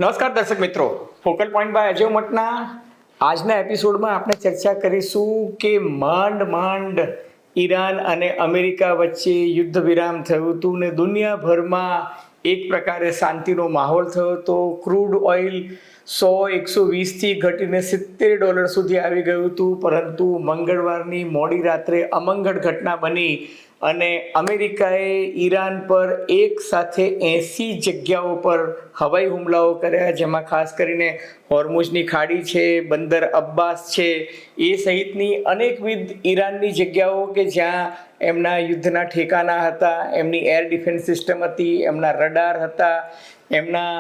નમસ્કાર દર્શક મિત્રો, ફોકલ પોઈન્ટ બાય અજય મટના આજના એપિસોડમાં આપણે ચર્ચા કરીશું કે માંડ ઈરાન અને અમેરિકા વચ્ચે યુદ્ધ વિરામ થયું હતું ને દુનિયાભરમાં એક પ્રકારે શાંતિનો માહોલ થયો હતો. ક્રૂડ ઓઇલ 100-120થી ઘટીને $70 સુધી આવી ગયું હતું, પરંતુ મંગળવારની મોડી રાત્રે અમંગળ ઘટના બની અને અમેરિકાએ ઈરાન પર એક સાથે 80 જગ્યાઓ પર હવાઈ હુમલાઓ કર્યા, જેમાં ખાસ કરીને હોર્મુઝની ખાડી છે, બંદર અબ્બાસ છે, એ સહિતની અનેકવિધ ઈરાનની જગ્યાઓ કે જ્યાં એમના યુદ્ધના ઠેકાના હતા, એમની એર ડિફેન્સ સિસ્ટમ હતી, એમના રડાર હતા, એમના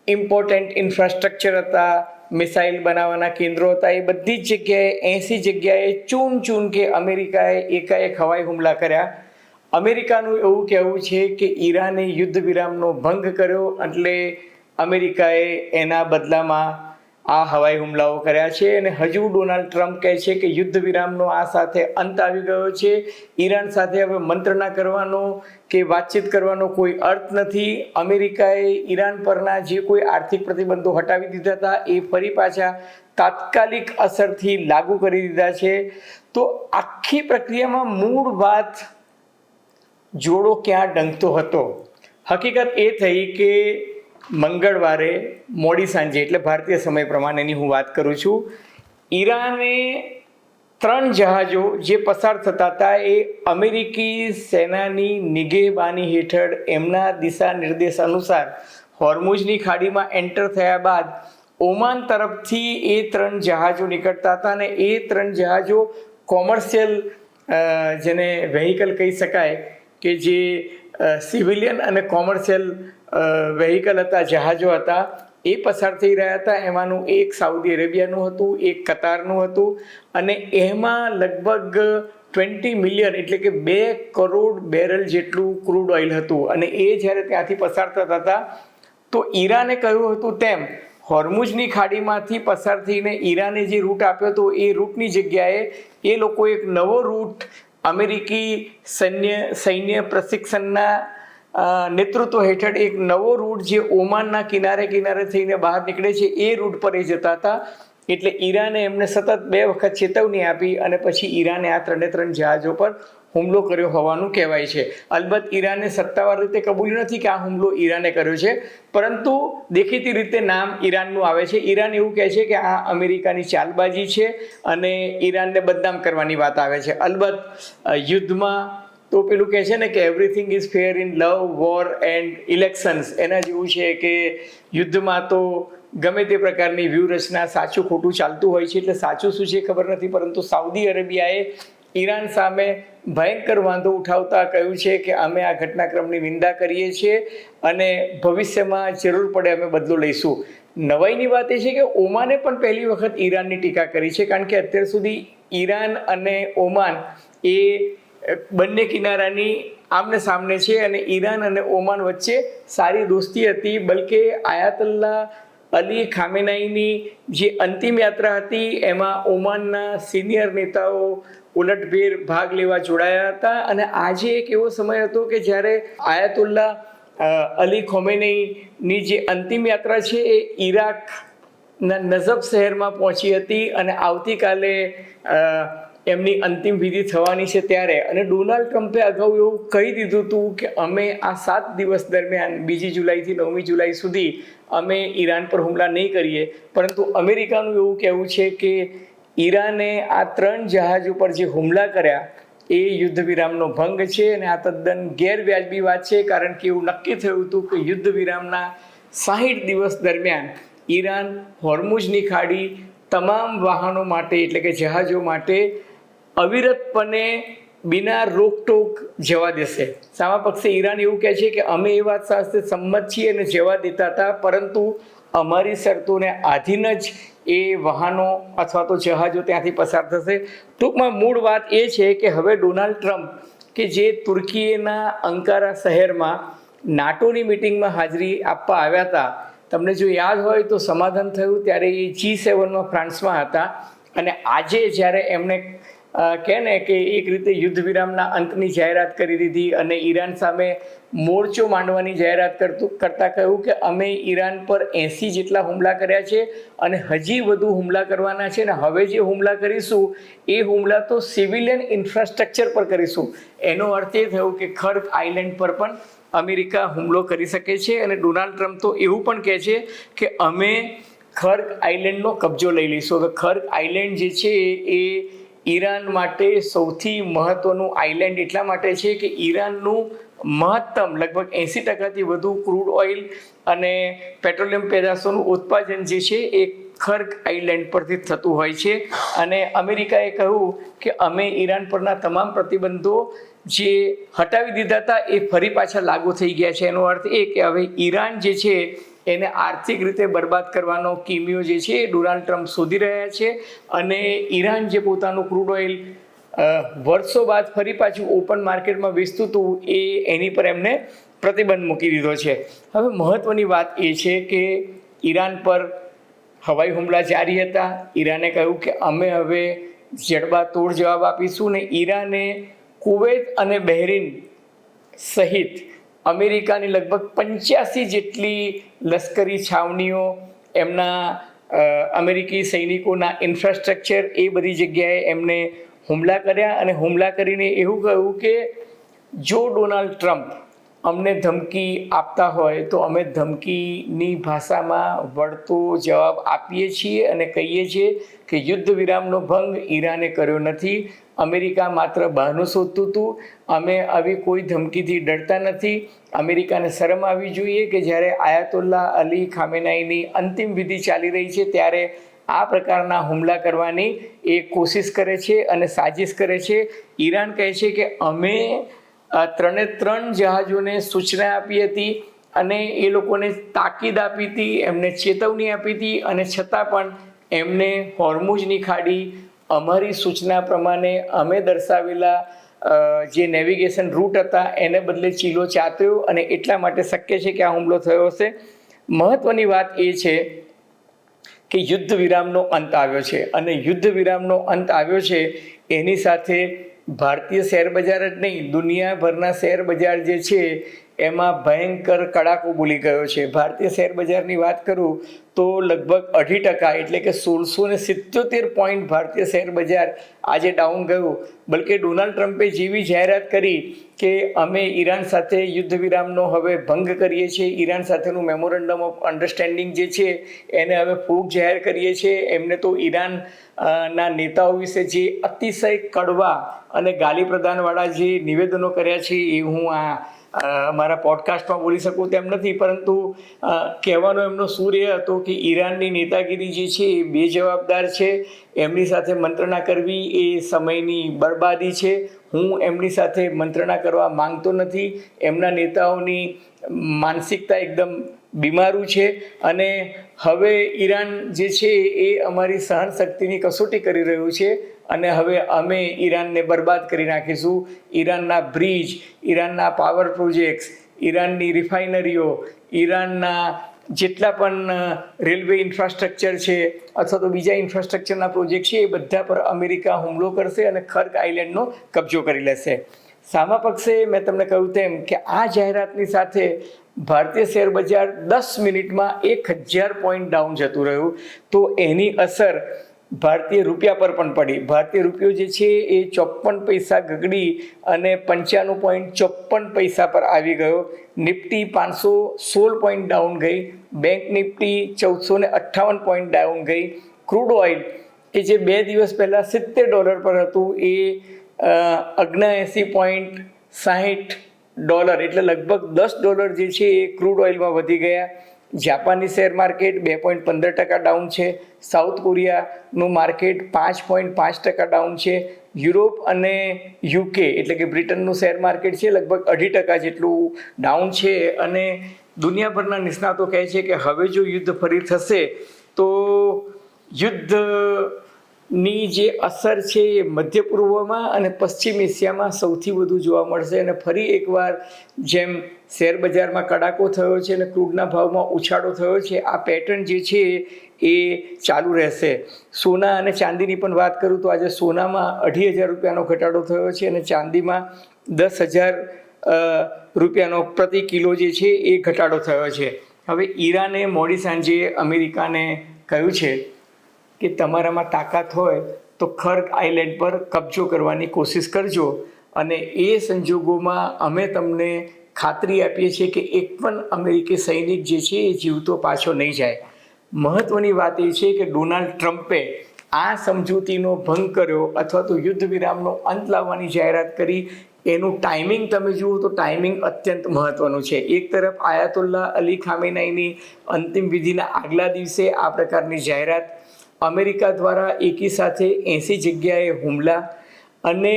ઇમ્પોર્ટન્ટ ઇન્ફ્રાસ્ટ્રક્ચર હતા, મિસાઇલ બનાવવાના કેન્દ્રો હતા. એ બધી જ જગ્યાએ 80 જગ્યાએ ચૂન કે અમેરિકાએ એકાએક હવાઈ હુમલા કર્યા. અમેરિકાનું એવું કહેવું છે કે ઈરાને યુદ્ધ વિરામનો ભંગ કર્યો, એટલે અમેરિકાએ એના બદલામાં આ હવાઈ હુમલાઓ કર્યા છે. અને હજુ ડોનાલ્ડ ટ્રમ્પ કહે છે કે યુદ્ધ વિરામનો આ સાથે અંત આવી ગયો છે. ઈરાન સાથે હવે મંત્રણા કરવાનો કે વાતચીત કરવાનો કોઈ અર્થ નથી. અમેરિકાએ ઈરાન પરના જે કોઈ આર્થિક પ્રતિબંધો હટાવી દીધા હતા એ ફરી પાછા તાત્કાલિક અસરથી લાગુ કરી દીધા છે. તો આખી પ્રક્રિયામાં મૂળ વાત જોડો ક્યાં ડંકતો હતો. હકીકત એ થઈ કે મંગળવારે મોડી સાંજે, એટલે ભારતીય સમય પ્રમાણેની હું વાત કરું છું, ઈરાને 3 જહાજો જે પસાર થતા હતા એ અમેરિકી સેનાની નિગેબાની હેઠળ એમના દિશા નિર્દેશ અનુસાર હોર્મુઝની ખાડીમાં એન્ટર થયા બાદ ઓમાન તરફથી એ 3 જહાજો નીકળતા હતા. અને એ 3 જહાજો કોમર્શિયલ, જેને વેહિકલ કહી શકાય, કે જે સિવિલિયન અને કોમર્શિયલ વેહિકલ હતા, જહાજો હતા, એ પસાર થઈ રહ્યા હતા. એમાંનું એક સાઉદી અરેબિયાનું હતું, એક કતારનું હતું, અને એમાં લગભગ 20 મિલિયન એટલે કે 2 કરોડ બેરલ જેટલું ક્રૂડ ઓઇલ હતું. અને એ જ્યારે ત્યાંથી પસાર થતા હતા તો ઈરાને કહ્યું હતું તેમ હોર્મુઝની ખાડીમાંથી પસાર થઈને ઈરાને જે રૂટ આપ્યો હતો એ રૂટની જગ્યાએ એ લોકો એક નવો રૂટ અમેરિકી સૈન્ય પ્રશિક્ષણના નેતૃત્વ હેઠળ એક નવો રૂટ જે ઓમાનના કિનારે થઈને બહાર નીકળે છે એ રૂટ પર એ જતા હતા. એટલે ઈરાને એમને સતત 2 વખત ચેતવણી આપી અને પછી ઈરાને આ 3 જહાજો પર હુમલો કર્યો હોવાનું કહેવાય છે. અલબત્ત ઈરાને સત્તાવાર રીતે કબૂલ્યું નથી કે આ હુમલો ઈરાને કર્યો છે, પરંતુ દેખીતી રીતે નામ ઈરાનનું આવે છે. ઈરાન એવું કહે છે કે આ અમેરિકાની ચાલબાજી છે અને ઈરાનને બદનામ કરવાની વાત આવે છે. અલબત્ત યુદ્ધમાં તો પેલું કહે છે ને કે everything is fair in love, war and elections. એના જેવું છે કે યુદ્ધમાં તો ગમે તે પ્રકારની વ્યૂહરચના સાચું ખોટું ચાલતું હોય છે. એટલે સાચું શું છે ખબર નથી, પરંતુ સાઉદી અરેબિયાએ ઈરાન સામે ભયંકર વાંધો ઉઠાવતા કહ્યું છે કે અમે આ ઘટનાક્રમની નિંદા કરીએ છીએ અને ભવિષ્યમાં જરૂર પડે અમે બદલો લઈશું. નવાઈની વાત એ છે કે ઓમાને પણ પહેલી વખત ઈરાનની ટીકા કરી છે, કારણ કે અત્યાર સુધી ઈરાન અને ઓમાન એ બંને કિનારાની આમને સામને છે અને ઈરાન અને ઓમાન વચ્ચે સારી દોસ્તી હતી. બલકે આયાતલ્લા અલી ખામેનાઈની જે અંતિમ યાત્રા હતી એમાં ઓમાનના સિનિયર નેતાઓ ઉલટભેર ભાગ લેવા જોડાયા હતા. અને આજે એક એવો સમય હતો કે જ્યારે આયાતુલ્લા અલી ખોમેનીની જે અંતિમ યાત્રા છે એ ઈરાકના નજફ શહેરમાં પહોંચી હતી અને આવતીકાલે એમની અંતિમ વિધિ થવાની છે ત્યારે. અને ડોનાલ્ડ ટ્રમ્પે અગાઉ એવું કહી દીધું હતું કે અમે આ 7 દિવસ દરમિયાન 2 જુલાઈથી 9 જુલાઈ સુધી અમે ઈરાન પર હુમલા નહીં કરીએ. પરંતુ અમેરિકાનું એવું કહેવું છે કે ઈરાને આ 3 જહાજો પર જે હુમલા કર્યા એ યુદ્ધ વિરામનો ભંગ છે અને આ તદ્દન ગેરવ્યાજબી વાત છે. કારણ કે એવું નક્કી થયું હતું કે યુદ્ધ વિરામના 60 દિવસ દરમિયાન ઈરાન હોર્મુઝની ખાડી તમામ વાહનો માટે એટલે કે જહાજો માટે અવિરતપણે બિના રોકટોક જવા દેશે. સામા પક્ષે ઈરાન એવું કહે છે કે અમે એ વાત સાથે સંમત છીએ અને જવા દેતા હતા, પરંતુ અમારી શરતોને આધીન જ એ વાહનો અથવા તો જહાજો ત્યાંથી પસાર થશે. ટૂંકમાં મૂળ વાત એ છે કે હવે ડોનાલ્ડ ટ્રમ્પ કે જે તુર્કીના અંકારા શહેરમાં નાટોની મિટિંગમાં હાજરી આપવા આવ્યા હતા, તમને જો યાદ હોય તો સમાધાન થયું ત્યારે એ G7માં ફ્રાન્સમાં હતા. અને આજે જ્યારે એમણે કહે ને કે એક રીતે યુદ્ધ વિરામના અંતની જાહેરાત કરી દીધી અને ઈરાન સામે મોરચો માંડવાની જાહેરાત કરતા કહ્યું કે અમે ઈરાન પર 80 જેટલા હુમલા કર્યા છે અને હજી વધુ હુમલા કરવાના છે. ને હવે જે હુમલા કરીશું એ હુમલા તો સિવિલિયન ઇન્ફ્રાસ્ટ્રક્ચર પર કરીશું. એનો અર્થ એ થયો કે ખર્ગ આઇલેન્ડ પર પણ અમેરિકા હુમલો કરી શકે છે. અને ડોનાલ્ડ ટ્રમ્પ તો એવું પણ કહે છે કે અમે ખર્ગ આઇલેન્ડનો કબજો લઈ લઈશું. તો ખર્ગ આઇલેન્ડ જે છે એ ઈરાન માટે સૌથી મહત્ત્વનું આઇલેન્ડ એટલા માટે છે કે ઈરાનનું મહત્તમ લગભગ 80% વધુ ક્રૂડ ઓઇલ અને પેટ્રોલિયમ પેદાશોનું ઉત્પાદન જે છે એ ખર્ગ આઇલેન્ડ પરથી થતું હોય છે. અને અમેરિકાએ કહ્યું કે અમે ઈરાન પરના તમામ પ્રતિબંધો જે હટાવી દીધા હતા એ ફરી પાછા લાગુ થઈ ગયા છે. એનો અર્થ એ કે હવે ઈરાન જે છે એને આર્થિક રીતે બરબાદ કરવાનો કિમિયો જે છે એ ડોનાલ્ડ ટ્રમ્પ શોધી રહ્યા છે. અને ઈરાન જે પોતાનું ક્રૂડ ઓઇલ વર્ષો બાદ ફરી પાછું ઓપન માર્કેટમાં વેચતું હતું એની પર એમને પ્રતિબંધ મૂકી દીધો છે. હવે મહત્ત્વની વાત એ છે કે ઈરાન પર હવાઈ હુમલા જારી હતા. ઈરાને કહ્યું કે અમે હવે જડબાતોડ જવાબ આપીશું. ને ઈરાને કુવૈત અને બહેરીન સહિત અમેરિકાની લગભગ 85 જેટલી લશ્કરી છાવણીઓ, એમના અમેરિકી સૈનિકોના ઇન્ફ્રાસ્ટ્રક્ચર, એ બધી જગ્યાએ એમને હુમલા કર્યા. અને હુમલા કરીને એવું કહ્યું કે જો ડોનાલ્ડ ટ્રમ્પ અમને ધમકી આપતા હોય તો અમે ધમકીની ભાષામાં વળતો જવાબ આપીએ છીએ અને કહીએ છીએ કે યુદ્ધ વિરામનો ભંગ ઈરાને કર્યો નથી. અમેરિકા માત્ર બહાનું શોધતું હતું. અમે આવી કોઈ ધમકીથી ડરતા નથી. અમેરિકાને શરમ આવવી જોઈએ કે જ્યારે આયાતોલ્લા અલી ખામેનાઈની અંતિમ વિધિ ચાલી રહી છે ત્યારે આ પ્રકારના હુમલા કરવાની એ કોશિશ કરે છે અને સાજિશ કરે છે. ઈરાન કહે છે કે અમે 3 જહાજોને સૂચના આપી હતી અને એ લોકોને તાકીદ આપી હતી, એમને ચેતવણી આપી હતી, અને છતાં પણ એમને હોર્મુઝની ખાડી અમારી સૂચના પ્રમાણે અમે દર્શાવેલા જે નેવિગેશન રૂટ હતા એને બદલે ચીલો ચાત્યો અને એટલા માટે શક્ય છે કે આ હુમલો થયો હશે. મહત્ત્વની વાત એ છે કે યુદ્ધ વિરામનો અંત આવ્યો છે. અને યુદ્ધ વિરામનો અંત આવ્યો છે એની સાથે ભારતીય શેર બજાર જ નહીં, દુનિયાભરના શેર બજાર જે છે એમાં ભયંકર કડાકો બોલી ગયો છે. ભારતીય શેર બજારની વાત કરું તો લગભગ 2.5% એટલે કે 1677 પોઈન્ટ ભારતીય શેર બજાર આજે ડાઉન ગયું. બલકે ડોનાલ્ડ ટ્રમ્પે જેવી જાહેરાત કરી કે અમે ઈરાન સાથે યુદ્ધ વિરામનો હવે ભંગ કરીએ છીએ, ઈરાન સાથેનું મેમોરેન્ડમ ઓફ અન્ડરસ્ટેન્ડિંગ જે છે એને હવે ફૂગ જાહેર કરીએ છીએ. એમને તો ઈરાન ના નેતાઓ વિશે જે અતિશય કડવા અને ગાલી પ્રદાનવાળા જે નિવેદનો કર્યા છે એ હું મારા પોડકાસ્ટમાં બોલી શકું તેમ નથી, પરંતુ કહેવાનો એમનો સૂર એ હતો કે ઈરાનની નેતાગીરી જે છે એ બેજવાબદાર છે. એમની સાથે મંત્રણા કરવી એ સમયની બરબાદી છે. હું એમની સાથે મંત્રણા કરવા માંગતો નથી. એમના નેતાઓની માનસિકતા એકદમ બીમારું છે અને હવે ઈરાન જે છે એ અમારી સહનશક્તિની કસોટી કરી રહ્યું છે અને હવે અમે ઈરાનને બરબાદ કરી નાખીશું. ઈરાનના બ્રિજ, ઈરાનના પાવર પ્રોજેક્ટ્સ, ઈરાનની રિફાઇનરીઓ, ઈરાનના જેટલા પણ રેલવે ઇન્ફ્રાસ્ટ્રક્ચર છે અથવા તો બીજા ઇન્ફ્રાસ્ટ્રક્ચરના પ્રોજેક્ટ છે એ બધા પર અમેરિકા હુમલો કરશે અને ખર્ગ આઇલેન્ડનો કબજો કરી લેશે. સામા પક્ષે મેં તમને કહ્યું તેમ કે આ જાહેરાતની સાથે ભારતીય શેર બજાર 10 મિનિટમાં 1000 પોઈન્ટ ડાઉન જતું રહ્યું. તો એની અસર ભારતીય રૂપિયા પર પણ પડી. ભારતીય રૂપિયો જે છે એ 54 પૈસા ગગડી અને 95.54 પર આવી ગયો. નિફ્ટી 516 પોઈન્ટ ડાઉન ગઈ. બેંક નિફ્ટી 1458 પોઈન્ટ ડાઉન ગઈ. ક્રૂડ ઓઇલ કે જે 2 દિવસ પહેલાં $70 પર હતું એ $79.60 એટલે લગભગ $10 જે છે એ ક્રૂડ ઓઇલમાં વધી ગયા. જાપાનની શેર માર્કેટ 2.15% ડાઉન છે. સાઉથ કોરિયાનું માર્કેટ 5.5% ડાઉન છે. યુરોપ અને યુકે એટલે કે બ્રિટનનું શેર માર્કેટ છે લગભગ 2.5% જેટલું ડાઉન છે. અને દુનિયાભરના નિષ્ણાતો કહે છે કે હવે જો યુદ્ધ ફરી થશે તો યુદ્ધ ની જે અસર છે એ મધ્ય પૂર્વમાં અને પશ્ચિમ એશિયામાં સૌથી વધુ જોવા મળશે. અને ફરી એકવાર જેમ શેર બજારમાં કડાકો થયો છે અને ક્રૂડના ભાવમાં ઉછાળો થયો છે, આ પેટર્ન જે છે એ ચાલુ રહેશે. સોના અને ચાંદીની પણ વાત કરું તો આજે સોનામાં 2,500 રૂપિયાનો ઘટાડો થયો છે અને ચાંદીમાં 10,000 રૂપિયાનો પ્રતિ કિલો જે છે એ ઘટાડો થયો છે. હવે ઈરાને મોડી સાંજે અમેરિકાને કહ્યું છે કે તમારામાં તાકાત હોય તો ખર્ગ આઇલેન્ડ પર કબજો કરવાની કોશિશ કરજો, અને એ સંજોગોમાં અમે તમને ખાતરી આપીએ છીએ કે એક પણ અમેરિકી સૈનિક જે છે એ જીવતો પાછો નહીં જાય. મહત્ત્વની વાત એ છે કે ડોનાલ્ડ ટ્રમ્પે આ સમજૂતીનો ભંગ કર્યો અથવા તો યુદ્ધ વિરામનો અંત લાવવાની જાહેરાત કરી. એનું ટાઈમિંગ તમે જુઓ તો ટાઈમિંગ અત્યંત મહત્ત્વનું છે. એક તરફ આયાતુલ્લા અલી ખામેનાઈની અંતિમ વિધિના આગલા દિવસે આ પ્રકારની જાહેરાત, અમેરિકા દ્વારા એકી સાથે 80 જગ્યાએ હુમલા, અને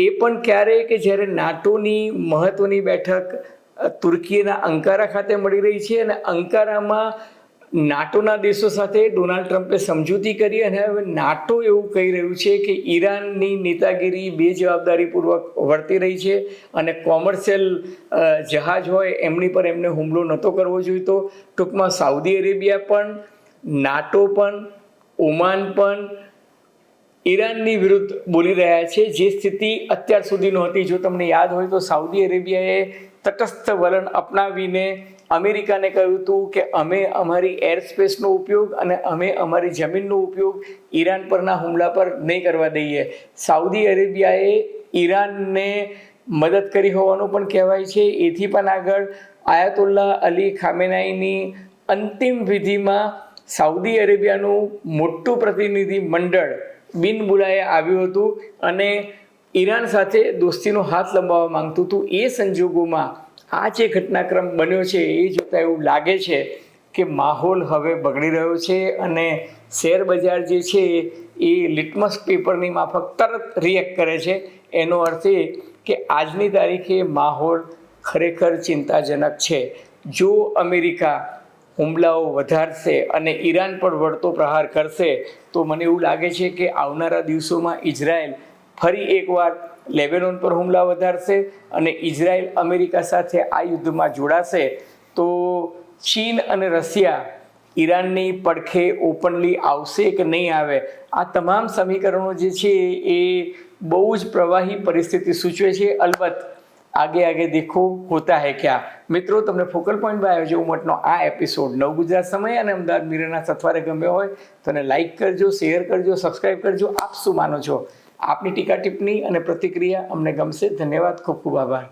એ પણ ક્યારે કે જ્યારે નાટોની મહત્ત્વની બેઠક તુર્કીના અંકારા ખાતે મળી રહી છે અને અંકારામાં નાટોના દેશો સાથે ડોનાલ્ડ ટ્રમ્પે સમજૂતી કરી અને હવે નાટો એવું કહી રહ્યું છે કે ઈરાનની નેતાગીરી બેજવાબદારીપૂર્વક વર્તી રહી છે અને કોમર્શિયલ જહાજ હોય એમની પર એમને હુમલો નહોતો કરવો જોઈતો. ટૂંકમાં સાઉદી અરેબિયા પણ, નાટો પણ, ઓમાન પણ ઈરાનની વિરુદ્ધ બોલી રહ્યા છે, જે સ્થિતિ અત્યાર સુધી નહોતી. જો તમને યાદ હોય તો સાઉદી અરેબિયાએ તટસ્થ વલણ અપનાવીને અમેરિકાને કહ્યું હતું કે અમે અમારી એર સ્પેસનો ઉપયોગ અને અમે અમારી જમીનનો ઉપયોગ ઈરાન પરના હુમલા પર નહીં કરવા દઈએ. સાઉદી અરેબિયાએ ઈરાનને મદદ કરી હોવાનું પણ કહેવાય છે. એથી પણ આગળ આયાતુલ્લા અલી ખામેનાઈની અંતિમ વિધિમાં સાઉદી અરેબિયાનું મોટું પ્રતિનિધિ મંડળ બિન બોલાએ આવ્યું હતું અને ઈરાન સાથે દોસ્તીનો હાથ લંબાવવા માંગતું હતું. એ સંજોગોમાં આ જે ઘટનાક્રમ બન્યો છે એ જોતાં એવું લાગે છે કે માહોલ હવે બગડી રહ્યો છે અને શેર બજાર જે છે એ લિટમસ પેપરની માફક તરત રિએક્ટ કરે છે. એનો અર્થ એ કે આજની તારીખે માહોલ ખરેખર ચિંતાજનક છે. જો અમેરિકા હુમલાઓ વધારશે અને ઈરાન પર વળતો પ્રહાર કરશે તો મને એવું લાગે છે કે આવનારા દિવસોમાં ઇઝરાયલ ફરી એકવાર લેબેનોન પર હુમલા વધારશે અને ઇઝરાયલ અમેરિકા સાથે આ યુદ્ધમાં જોડાશે તો ચીન અને રશિયા ઈરાનની પડખે ઓપનલી આવશે કે નહીં આવે, આ તમામ સમીકરણો જે છે એ બહુ જ પ્રવાહી પરિસ્થિતિ સૂચવે છે. અલબત્ત આગે આગે દેખો હોતા હૈ ક્યા. મિત્રો, તમને ફોકલ પોઈન્ટ બાય આયોજક ઉમટનો આ એપિસોડ નવ ગુજરાત સમય અને અમદાવાદ મિરરના સથવારે ગમ્યો હોય તો એને લાઇક કરજો, શેર કરજો, સબસ્ક્રાઈબ કરજો. આપ શું માનો છો? આપની ટીકા ટિપ્પણી અને પ્રતિક્રિયા અમને ગમશે. ધન્યવાદ, ખૂબ ખૂબ આભાર.